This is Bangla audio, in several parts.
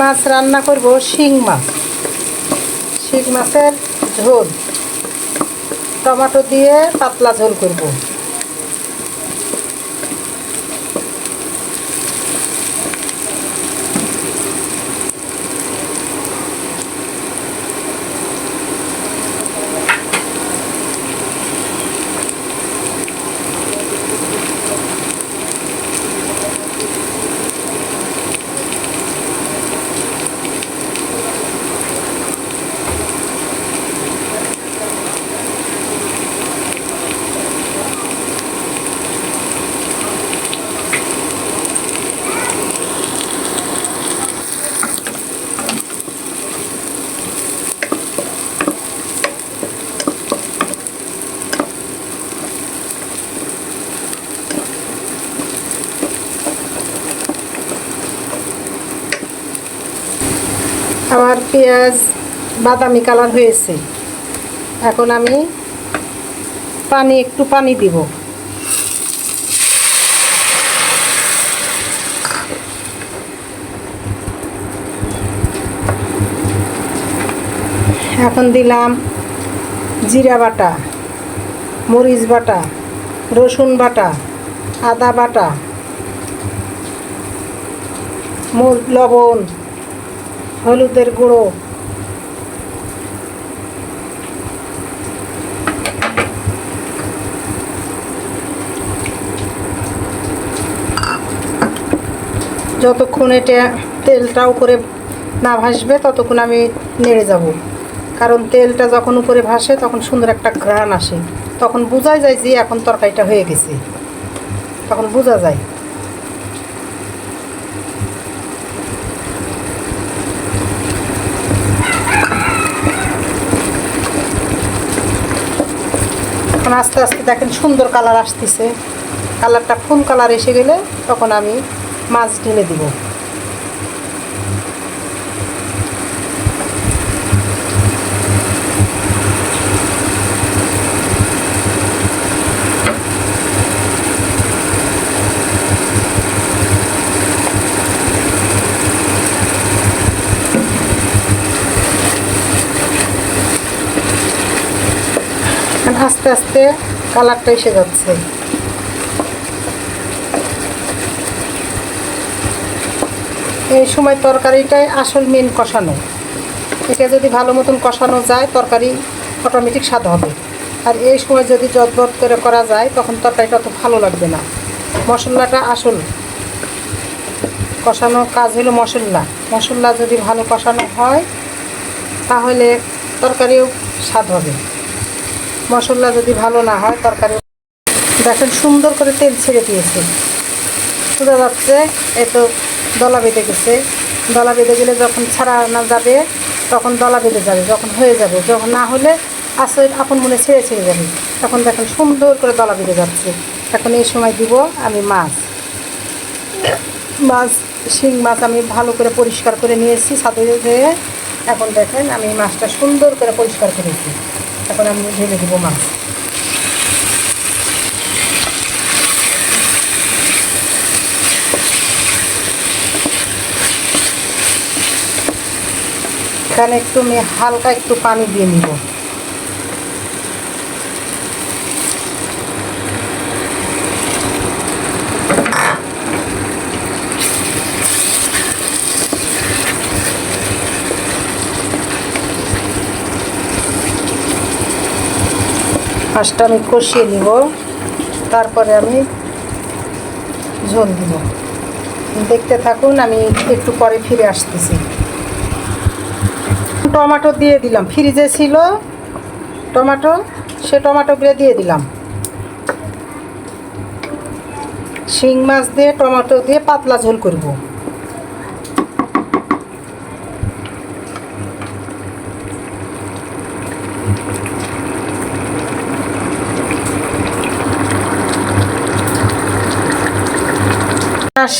মাছ রান্না করব শিং মাছ। শিং মাছের ঝোল, টমেটো দিয়ে পাতলা ঝোল করব। আমার পেঁয়াজ বাদামি কালার হয়েছে। এখন আমি একটু পানি দিব। এখন দিলাম জিরা বাটা, মরিচ বাটা, রসুন বাটা, আদা বাটা, লবণ, হলুদের গুঁড়ো, যতক্ষণ এটা তেলটা উপরে না ভাসবে ততক্ষণ আমি নেড়ে যাব। কারণ তেলটা যখন উপরে ভাসে তখন সুন্দর একটা ঘ্রাণ আসে, তখন বোঝা যায় যে এখন তরকারিটা হয়ে গেছে, তখন বোঝা যায়। এখন আস্তে আস্তে দেখেন সুন্দর কালার আসতেছে। কালারটা ফুল কালার এসে গেলে তখন আমি মাছ ঢেলে দিব। আস্তে আস্তে কালারটা এসে যাচ্ছে। এই সময় তরকারিটাই আসল মেন কষানো। এটা যদি ভালো মতন কষানো যায় তরকারি অটোমেটিক স্বাদ হবে। আর এই সময় যদি জটবট করে করা যায় তখন তরকারিটা অত ভালো লাগবে না। মশলাটা আসল কষানো কাজ হলো মশলা যদি ভালো কষানো হয় তাহলে তরকারিও স্বাদ হবে। মশলা যদি ভালো না হয় তরকারি দেখেন সুন্দর করে তেল ছেড়ে দিয়েছে, বোঝা যাচ্ছে। এই তো দলা বেঁধে গেছে। দলা বেঁধে গেলে যখন ছাড়া না যাবে তখন দলা বেঁধে যাবে, যখন হয়ে যাবে, যখন না হলে আসলে আপন মনে ছেড়ে যাবে, তখন দেখেন সুন্দর করে দলা বেঁধে যাচ্ছে। এখন এই সময় দিব আমি মাছ। শিং মাছ আমি ভালো করে পরিষ্কার করে নিয়েছি ছাদে ধুয়ে। এখন দেখেন আমি মাছটা সুন্দর করে পরিষ্কার করেছি। এখন আমি ঢেলে দিব মাছ। এখানে একটু হালকা একটু পানি দিয়ে নিব। মাছটা আমি কষিয়ে নিব, তারপরে আমি ঝোল দিব। দেখতে থাকুন, আমি একটু পরে ফিরে আসতেছি। টমেটো দিয়ে দিলাম, ফ্রিজে ছিল টমেটো, সে টমেটোগুলো দিয়ে দিলাম। শিং মাছ দিয়ে টমেটো দিয়ে পাতলা ঝোল করব।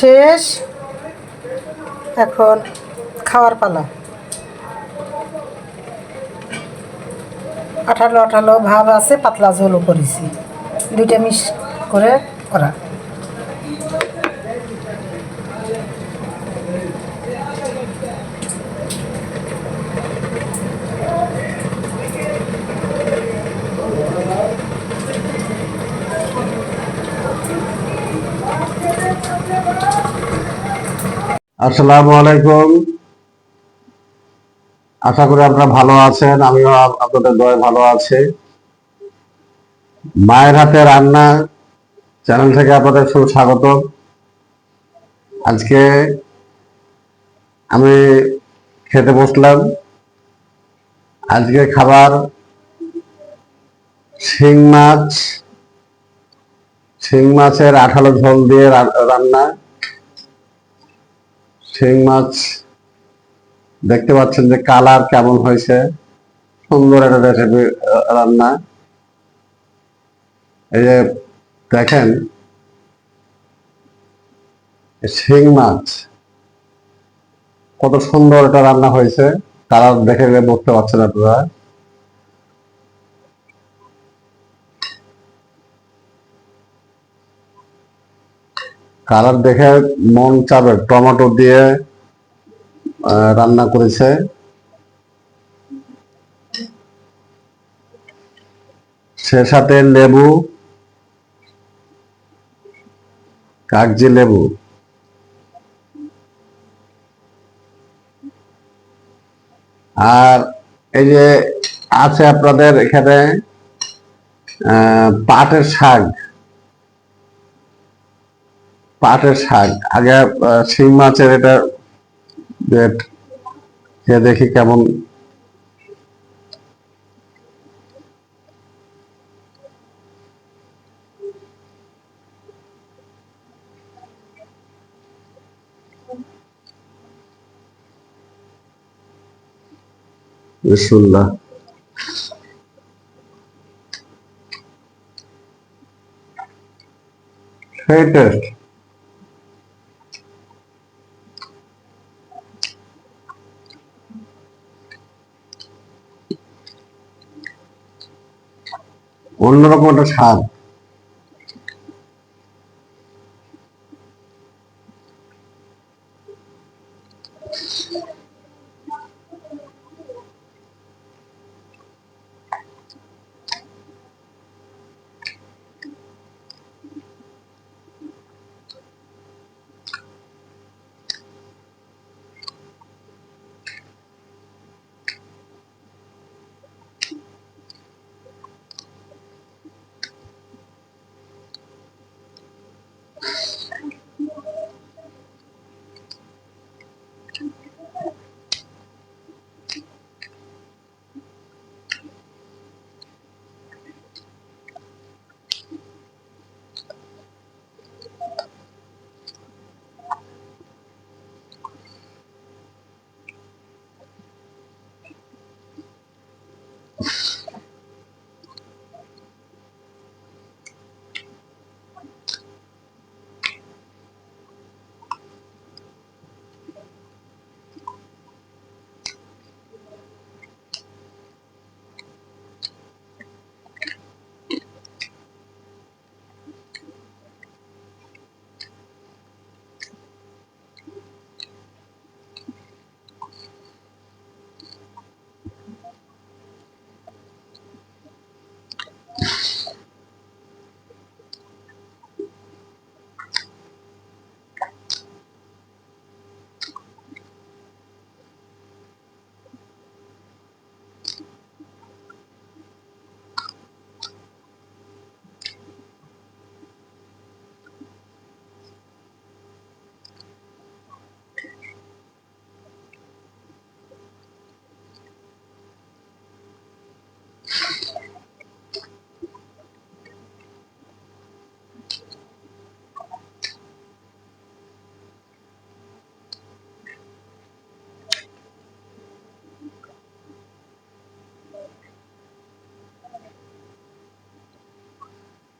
শেষ, এখন খাওয়ার পালা। আঠালো আঠালো ভাব আছে, পাতলা ঝোলও করেছি, দুইটা মিক্স করে করা। আসসালামু আলাইকুম। আশা করি আপনারা ভালো আছেন, আমিও আপনাদের দয়ায় ভালো আছি। মায়ের হাতে রান্না চ্যানেল থেকে আপনাদের সুস্বাগত। আজকে আমি খেতে বসলাম। আজকে খাবার শিং মাছ, শিং মাছের আঠালো ঝোল দিয়ে রান্না। শিং মাছ দেখতে পাচ্ছেন যে কালার কেমন হয়েছে, সুন্দর একটা রেসিপি রান্না। এই যে দেখেন, শিং মাছ কত সুন্দর এটা রান্না হয়েছে, কালার দেখে বুঝতে পারছেন আপনারা। কালার দেখে মন চাবে। টমেটো দিয়ে রান্না করেছে, সে সাথে লেবু, কাগজি লেবু। আর এই যে আছে আপনাদের এখানে পাটের শাক। পাটের শাক আগে শিং মাছের এটা খেয়ে দেখি কেমন। বিসমিল্লাহ। সেই টেস্ট। অন্যরকম একটা স্বাদ।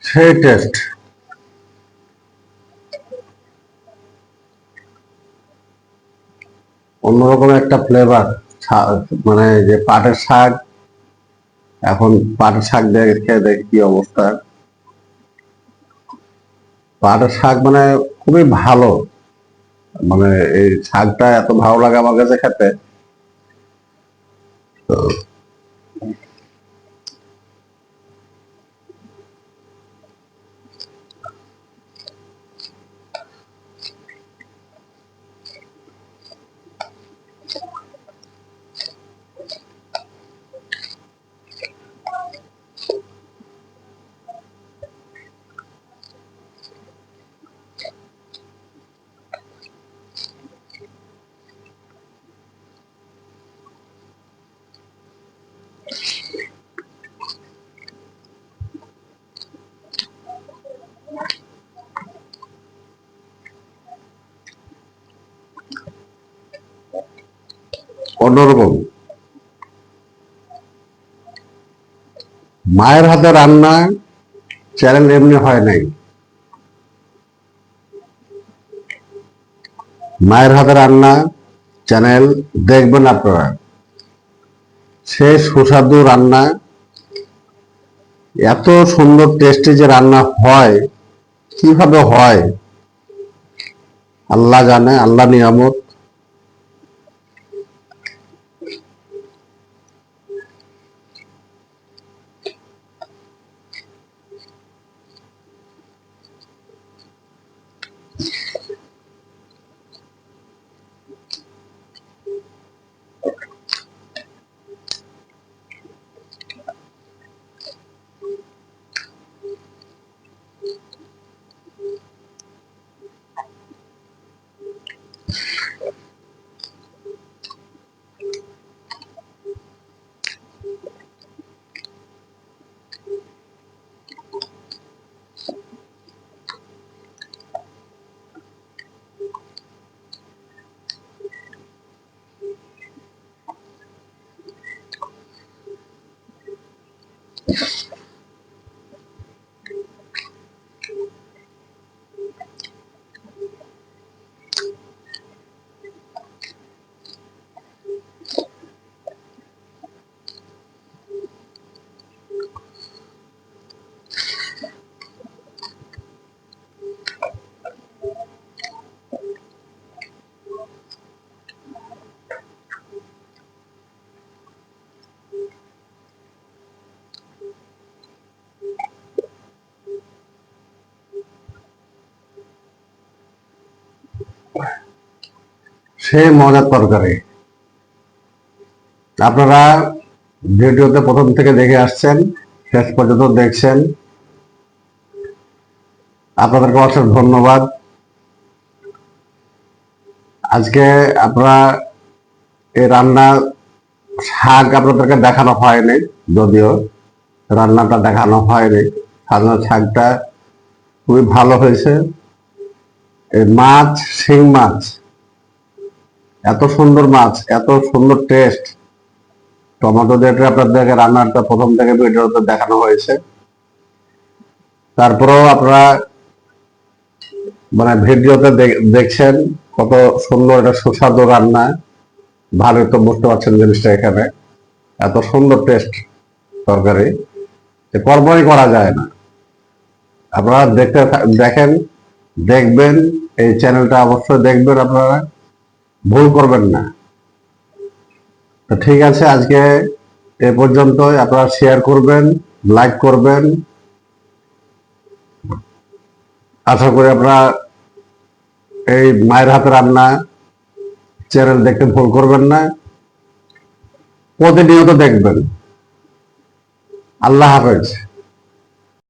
সেই টেস্ট। অন্যরকম একটা ফ্লেভার। মানে যে পাটের শাক, এখন পাটের শাক দিয়ে খেয়ে দেখি কি অবস্থা। পাটের শাক মানে খুবই ভালো। মানে এই শাকটা এত ভালো লাগে আমার কাছে খেতে। তো অন্যরকম। মায়ের হাতে রান্না চ্যানেল এমনি হয় নাই। মায়ের হাতে রান্না চ্যানেল দেখবেন আপনারা, সে সুস্বাদু রান্না, এত সুন্দর টেস্টি যে রান্না হয়, কিভাবে হয় আল্লাহ জানে, আল্লাহ নিয়ামত। সে মজার তরকারি। আপনারা ভিডিওতে প্রথম থেকে দেখে আসছেন, শেষ পর্যন্ত দেখছেন, আপনাদেরকে অসংখ্য ধন্যবাদ। আজকে আপনারা এই রান্না শাক আপনাদেরকে দেখানো হয়নি, যদিও রান্নাটা দেখানো হয়নি। সাধারণ শাকটা খুবই ভালো হয়েছে। এই মাছ, শিং মাছ, এত সুন্দর মাছ, এত সুন্দর টেস্ট। টমেটো দিয়ে আপনাদেরকে রান্নাটা প্রথম থেকে ভিডিওতে দেখানো হয়েছে। তারপরেও আপনারা মানে ভিডিওতে দেখছেন কত সুন্দর, এটা সুস্বাদু রান্না। ভালোই তো বুঝতে পারছেন জিনিসটা, এখানে এত সুন্দর টেস্ট তরকারি, কল্পনাই করা যায় না। আপনারা দেখেন, দেখবেন, এই চ্যানেলটা অবশ্যই দেখবেন, আপনারা ভুল করবেন না। তো ঠিক আছে, আজকে এ পর্যন্তই। আপনারা শেয়ার করবেন, লাইক করবেন। আশা করি আপনারা এই মায়ের হাতে রান্না চ্যানেল দেখতে ভুল করবেন না, প্রতিনিয়ত দেখবেন। আল্লাহ হাফেজ।